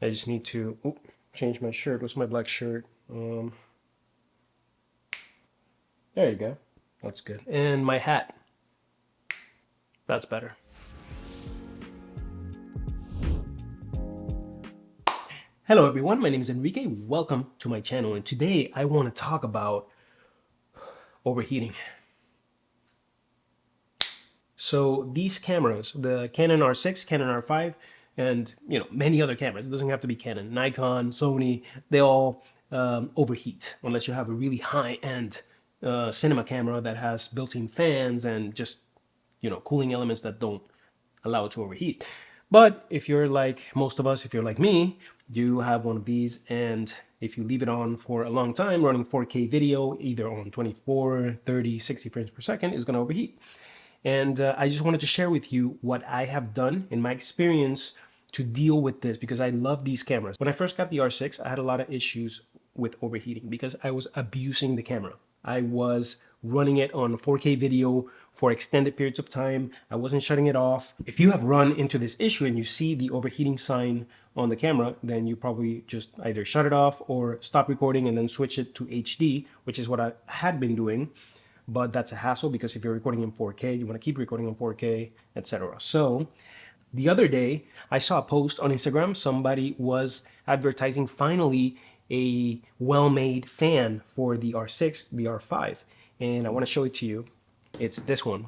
I just need to change my shirt. What's my black shirt? There you go. That's good. And my hat. That's better. Hello everyone, my name is Enrique. Welcome to my channel, and today I want to talk about overheating. So these cameras, the Canon R6, Canon R5, and many other cameras. It doesn't have to be Canon, Nikon, Sony. They all overheat unless you have a really high-end cinema camera that has built-in fans and just cooling elements that don't allow it to overheat. But if you're like most of us, if you're like me, you have one of these, and if you leave it on for a long time running 4K video, either on 24, 30, 60 frames per second, is going to overheat. And I just wanted to share with you what I have done in my experience to deal with this, because I love these cameras. When I first got the R6, I had a lot of issues with overheating because I was abusing the camera. I was running it on 4K video for extended periods of time. I wasn't shutting it off. If you have run into this issue and you see the overheating sign on the camera, then you probably just either shut it off or stop recording and then switch it to HD, which is what I had been doing. But that's a hassle because if you're recording in 4K, you want to keep recording in 4K, etc. So the other day, I saw a post on Instagram. Somebody was advertising finally a well-made fan for the R6, the R5, and I want to show it to you. It's this one.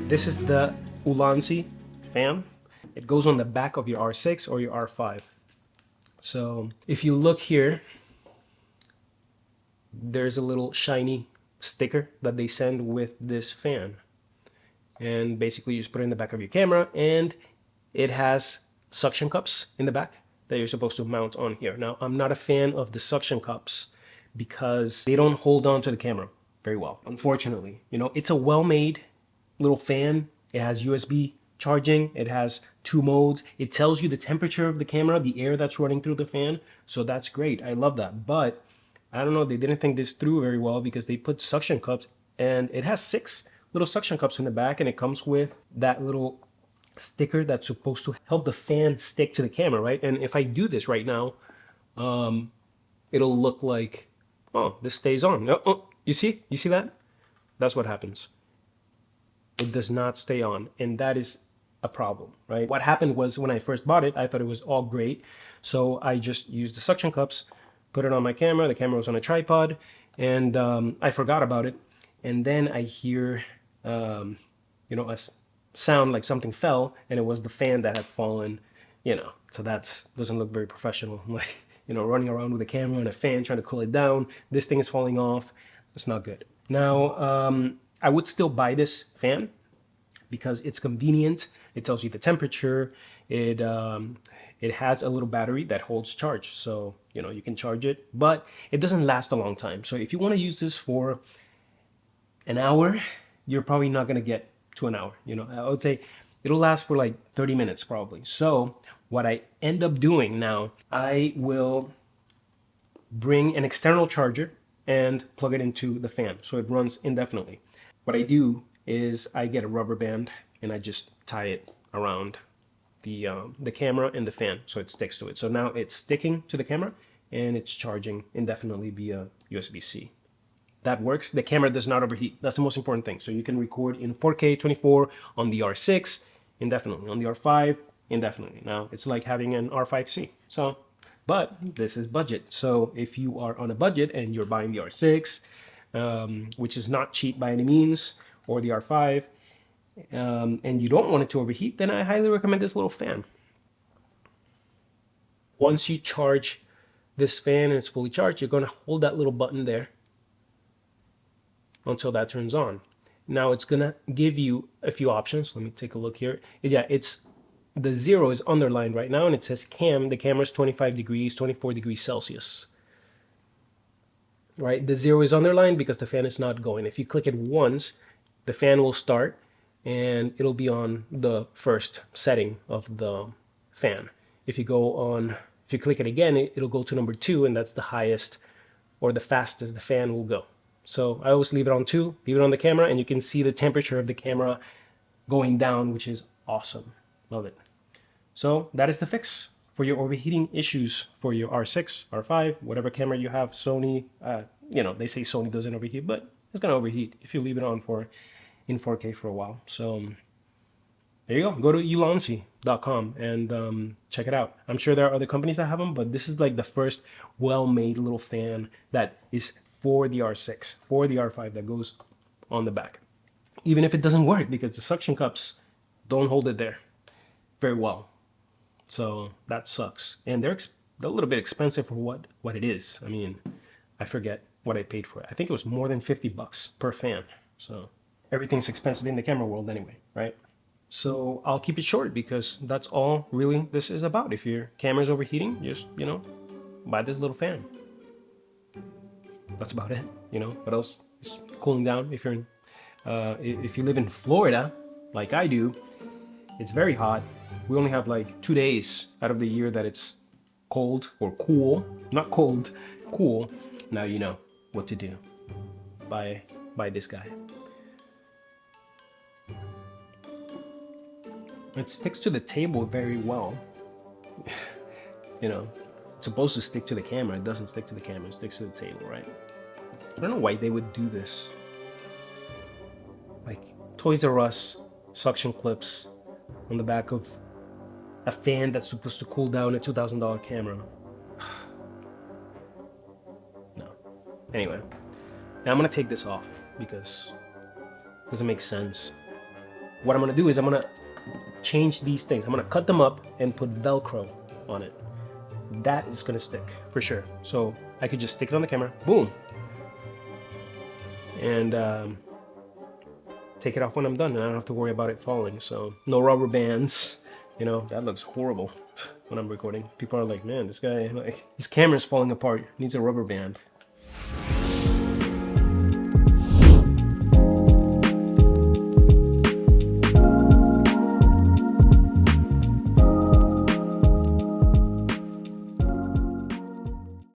This is the Ulanzi fan. It goes on the back of your R6 or your R5. So if you look here, there's a little shiny sticker that they send with this fan. And basically you just put it in the back of your camera, and it has suction cups in the back that you're supposed to mount on here. Now, I'm not a fan of the suction cups because they don't hold on to the camera very well, unfortunately. It's a well-made little fan. It has USB charging. It has 2 modes. It tells you the temperature of the camera, the air that's running through the fan. So that's great. I love that. But I don't know, they didn't think this through very well because they put suction cups, and it has 6 little suction cups in the back, and it comes with that little sticker that's supposed to help the fan stick to the camera, right? And if I do this right now, it'll look like, oh, this stays on. Oh, you see that? That's what happens. It does not stay on, and that is a problem, right? What happened was when I first bought it, I thought it was all great. So I just used the suction cups, put it on my camera. The camera was on a tripod, and I forgot about it. And then I hear, a sound like something fell, and it was the fan that had fallen, So that doesn't look very professional. Like, running around with a camera and a fan trying to cool it down. This thing is falling off. That's not good. Now, I would still buy this fan because it's convenient. It tells you the temperature. It has a little battery that holds charge, so you can charge it, but it doesn't last a long time. So if you want to use this for an hour, you're probably not going to get to an hour. I would say it'll last for like 30 minutes probably. So what I end up doing now, I will bring an external charger and plug it into the fan so it runs indefinitely. What I do is I get a rubber band and I just tie it around the camera and the fan so it sticks to it. So now it's sticking to the camera and it's charging indefinitely via USB-C. That works. The camera does not overheat. That's the most important thing. So you can record in 4K 24 on the R6 indefinitely, on the R5 indefinitely. Now it's like having an R5C. So, but this is budget. So if you are on a budget and you're buying the R6, which is not cheap by any means, or the R5, and you don't want it to overheat, then I highly recommend this little fan. Once you charge this fan and it's fully charged, you're going to hold that little button there until that turns on. Now it's going to give you a few options. Let me take a look here. Yeah, the 0 is underlined right now, and it says cam. The camera is 25 degrees, 24 degrees Celsius. Right, the 0 is underlined because the fan is not going. If you click it once, the fan will start and it'll be on the first setting of the fan. If you go on, if you click it again, it'll go to number 2, and that's the highest or the fastest the fan will go. So I always leave it on 2, leave it on the camera, and you can see the temperature of the camera going down, which is awesome. Love it. So that is the fix for your overheating issues for your R6, R5, whatever camera you have. Sony, they say Sony doesn't overheat, but it's gonna overheat if you leave it on in 4K for a while. So there you go. Go to ulanzi.com and check it out. I'm sure there are other companies that have them, but this is like the first well-made little fan that is for the R6, for the R5 that goes on the back. Even if it doesn't work because the suction cups don't hold it there very well. So that sucks. And they're a little bit expensive for what it is. I mean, I forget what I paid for it. I think it was more than $50 per fan. So everything's expensive in the camera world anyway, right? So I'll keep it short because that's all really this is about. If your camera's overheating, just, buy this little fan. That's about it. What else is cooling down? If if you live in Florida, like I do, it's very hot. We only have like 2 days out of the year that it's cold or cool. Not cold, cool. Now you know what to do. Buy this guy. It sticks to the table very well. It's supposed to stick to the camera. It doesn't stick to the camera. It sticks to the table, right? I don't know why they would do this. Like Toys R Us suction clips on the back of a fan that's supposed to cool down a $2,000 camera. No. Anyway, now I'm gonna take this off because it doesn't make sense. What I'm gonna do is I'm gonna change these things. I'm gonna cut them up and put Velcro on it. That is gonna stick for sure. So I could just stick it on the camera, boom, and take it off when I'm done, and I don't have to worry about it falling. So no rubber bands. That looks horrible when I'm recording. People are like, man, this guy, like, his camera's falling apart. Needs a rubber band.